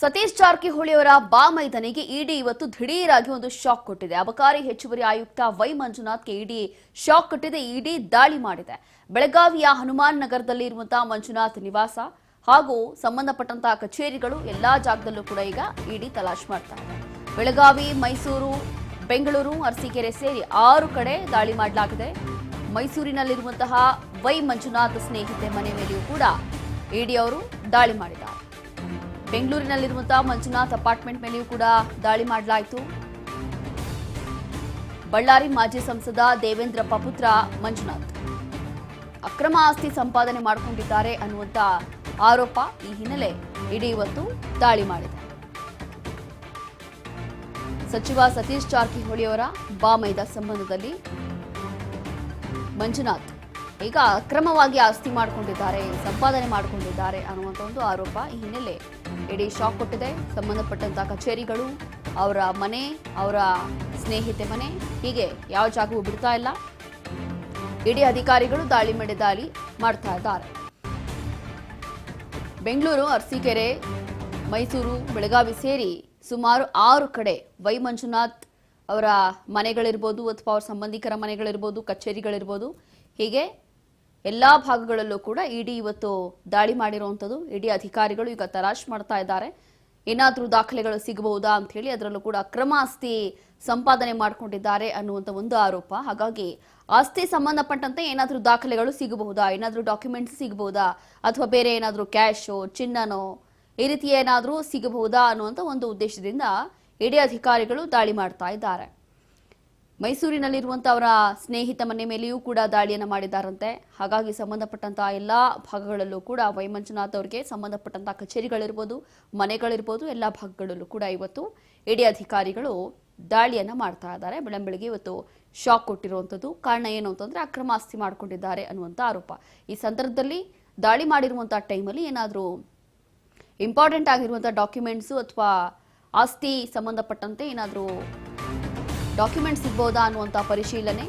ಸತೀಶ್ ಜಾರಕಿಹೊಳಿ ಅವರ ಬಾಮೈದನಿಗೆ ಇಡಿ ಇವತ್ತು ದಿಢೀರಾಗಿ ಒಂದು ಶಾಕ್ ಕೊಟ್ಟಿದೆ. ಅಬಕಾರಿ ಹೆಚ್ಚುವರಿ ಆಯುಕ್ತ ವೈ ಮಂಜುನಾಥ್ಗೆ ಇಡಿ ಶಾಕ್ ಕೊಟ್ಟಿದೆ. ಇಡಿ ದಾಳಿ ಮಾಡಿದೆ. ಬೆಳಗಾವಿಯ ಹನುಮಾನ್ ನಗರದಲ್ಲಿ ಇರುವಂತಹ ಮಂಜುನಾಥ್ ನಿವಾಸ ಹಾಗೂ ಸಂಬಂಧಪಟ್ಟಂತಹ ಕಚೇರಿಗಳು ಎಲ್ಲಾ ಜಾಗದಲ್ಲೂ ಕೂಡ ಈಗ ಇಡಿ ತಲಾಶ್ ಮಾಡ್ತಾ ಇದೆ. ಬೆಳಗಾವಿ, ಮೈಸೂರು, ಬೆಂಗಳೂರು, ಅರಸೀಕೆರೆ ಸೇರಿ 6 ಕಡೆ ದಾಳಿ ಮಾಡಲಾಗಿದೆ. ಮೈಸೂರಿನಲ್ಲಿರುವಂತಹ ವೈ ಮಂಜುನಾಥ್ ಸ್ನೇಹಿತೆ ಮನೆ ಮೇಲೆಯೂ ಕೂಡ ಇಡಿ ಅವರು ದಾಳಿ ಮಾಡಿದ್ದಾರೆ. ಬೆಂಗಳೂರಿನಲ್ಲಿರುವಂತಹ ಮಂಜುನಾಥ್ ಅಪಾರ್ಟ್ಮೆಂಟ್ ಮೇಲೆಯೂ ಕೂಡ ದಾಳಿ ಮಾಡಲಾಯಿತು. ಬಳ್ಳಾರಿ ಮಾಜಿ ಸಂಸದ ದೇವೇಂದ್ರಪ್ಪ ಪುತ್ರ ಮಂಜುನಾಥ್ ಅಕ್ರಮ ಆಸ್ತಿ ಸಂಪಾದನೆ ಮಾಡಿಕೊಂಡಿದ್ದಾರೆ ಅನ್ನುವಂತ ಆರೋಪ. ಈ ಹಿನ್ನೆಲೆ ಇಡಿ ಇವತ್ತು ದಾಳಿ ಮಾಡಿದೆ. ಸಚಿವ ಸತೀಶ್ ಜಾರಕಿಹೊಳಿ ಅವರ ಬಾಮೈದ ಸಂಬಂಧದಲ್ಲಿ ಮಂಜುನಾಥ್ ಈಗ ಅಕ್ರಮವಾಗಿ ಆಸ್ತಿ ಮಾಡಿಕೊಂಡಿದ್ದಾರೆ, ಸಂಪಾದನೆ ಮಾಡಿಕೊಂಡಿದ್ದಾರೆ ಅನ್ನುವಂಥ ಒಂದು ಆರೋಪ. ಈ ಹಿನ್ನೆಲೆ ಇಡೀ ಶಾಕ್ ಕೊಟ್ಟಿದೆ. ಸಂಬಂಧಪಟ್ಟಂತಹ ಕಚೇರಿಗಳು, ಅವರ ಮನೆ, ಅವರ ಸ್ನೇಹಿತೆ ಮನೆ, ಹೀಗೆ ಯಾವ ಜಾಗವೂ ಬಿಡ್ತಾ ಇಲ್ಲ. ಇಡೀ ಅಧಿಕಾರಿಗಳು ದಾಳಿ ಮಾಡ್ತಾ ಇದ್ದಾರೆ. ಬೆಂಗಳೂರು, ಅರಸೀಕೆರೆ, ಮೈಸೂರು, ಬೆಳಗಾವಿ ಸೇರಿ ಸುಮಾರು 6 ಕಡೆ ವೈ ಮಂಜುನಾಥ್ ಅವರ ಮನೆಗಳಿರ್ಬೋದು ಅಥವಾ ಅವರ ಸಂಬಂಧಿಕರ ಮನೆಗಳಿರ್ಬೋದು, ಕಚೇರಿಗಳಿರ್ಬೋದು, ಹೀಗೆ ಎಲ್ಲಾ ಭಾಗಗಳಲ್ಲೂ ಕೂಡ ಇಡಿ ಇವತ್ತು ದಾಳಿ ಮಾಡಿರುವಂಥದ್ದು. ಇಡಿ ಅಧಿಕಾರಿಗಳು ಈಗ ತಲಾಶ್ ಮಾಡ್ತಾ ಇದ್ದಾರೆ. ಏನಾದರೂ ದಾಖಲೆಗಳು ಸಿಗಬಹುದಾ ಅಂತ ಹೇಳಿ. ಅದರಲ್ಲೂ ಕೂಡ ಅಕ್ರಮ ಆಸ್ತಿ ಸಂಪಾದನೆ ಮಾಡಿಕೊಂಡಿದ್ದಾರೆ ಅನ್ನುವಂಥ ಒಂದು ಆರೋಪ. ಹಾಗಾಗಿ ಆಸ್ತಿ ಸಂಬಂಧಪಟ್ಟಂತೆ ಏನಾದರೂ ದಾಖಲೆಗಳು ಸಿಗಬಹುದಾ, ಏನಾದರೂ ಡಾಕ್ಯುಮೆಂಟ್ಸ್ ಸಿಗಬಹುದಾ, ಅಥವಾ ಬೇರೆ ಏನಾದರೂ ಕ್ಯಾಶೋ, ಚಿನ್ನನೋ ಈ ರೀತಿ ಏನಾದರೂ ಸಿಗಬಹುದಾ ಅನ್ನುವಂಥ ಒಂದು ಉದ್ದೇಶದಿಂದ ಇಡಿ ಅಧಿಕಾರಿಗಳು ದಾಳಿ ಮಾಡ್ತಾ ಇದ್ದಾರೆ. ಮೈಸೂರಿನಲ್ಲಿರುವಂಥ ಅವರ ಸ್ನೇಹಿತ ಮನೆ ಮೇಲೆಯೂ ಕೂಡ ದಾಳಿಯನ್ನು ಮಾಡಿದ್ದಾರಂತೆ. ಹಾಗಾಗಿ ಸಂಬಂಧಪಟ್ಟಂತಹ ಎಲ್ಲಾ ಭಾಗಗಳಲ್ಲೂ ಕೂಡ ವೈ ಮಂಜುನಾಥ್ ಅವರಿಗೆ ಸಂಬಂಧಪಟ್ಟಂತಹ ಕಚೇರಿಗಳಿರ್ಬೋದು, ಮನೆಗಳಿರ್ಬೋದು, ಎಲ್ಲ ಭಾಗಗಳಲ್ಲೂ ಕೂಡ ಇವತ್ತು ಇಡಿ ಅಧಿಕಾರಿಗಳು ದಾಳಿಯನ್ನು ಮಾಡ್ತಾ ಇದ್ದಾರೆ. ಬೆಳಂಬೆಳಗ್ಗೆ ಇವತ್ತು ಶಾಕ್ ಕೊಟ್ಟಿರುವಂಥದ್ದು. ಕಾರಣ ಏನು ಅಂತಂದ್ರೆ ಅಕ್ರಮ ಆಸ್ತಿ ಮಾಡಿಕೊಂಡಿದ್ದಾರೆ ಅನ್ನುವಂಥ ಆರೋಪ. ಈ ಸಂದರ್ಭದಲ್ಲಿ ದಾಳಿ ಮಾಡಿರುವಂತಹ ಟೈಮಲ್ಲಿ ಏನಾದರೂ ಇಂಪಾರ್ಟೆಂಟ್ ಆಗಿರುವಂತಹ ಡಾಕ್ಯುಮೆಂಟ್ಸು ಅಥವಾ ಆಸ್ತಿ ಸಂಬಂಧಪಟ್ಟಂತೆ ಏನಾದರೂ ಡಾಕ್ಯುಮೆಂಟ್ಸ್ ಸಿಗಬಹುದಾ ಅನ್ನುವಂಥ ಪರಿಶೀಲನೆ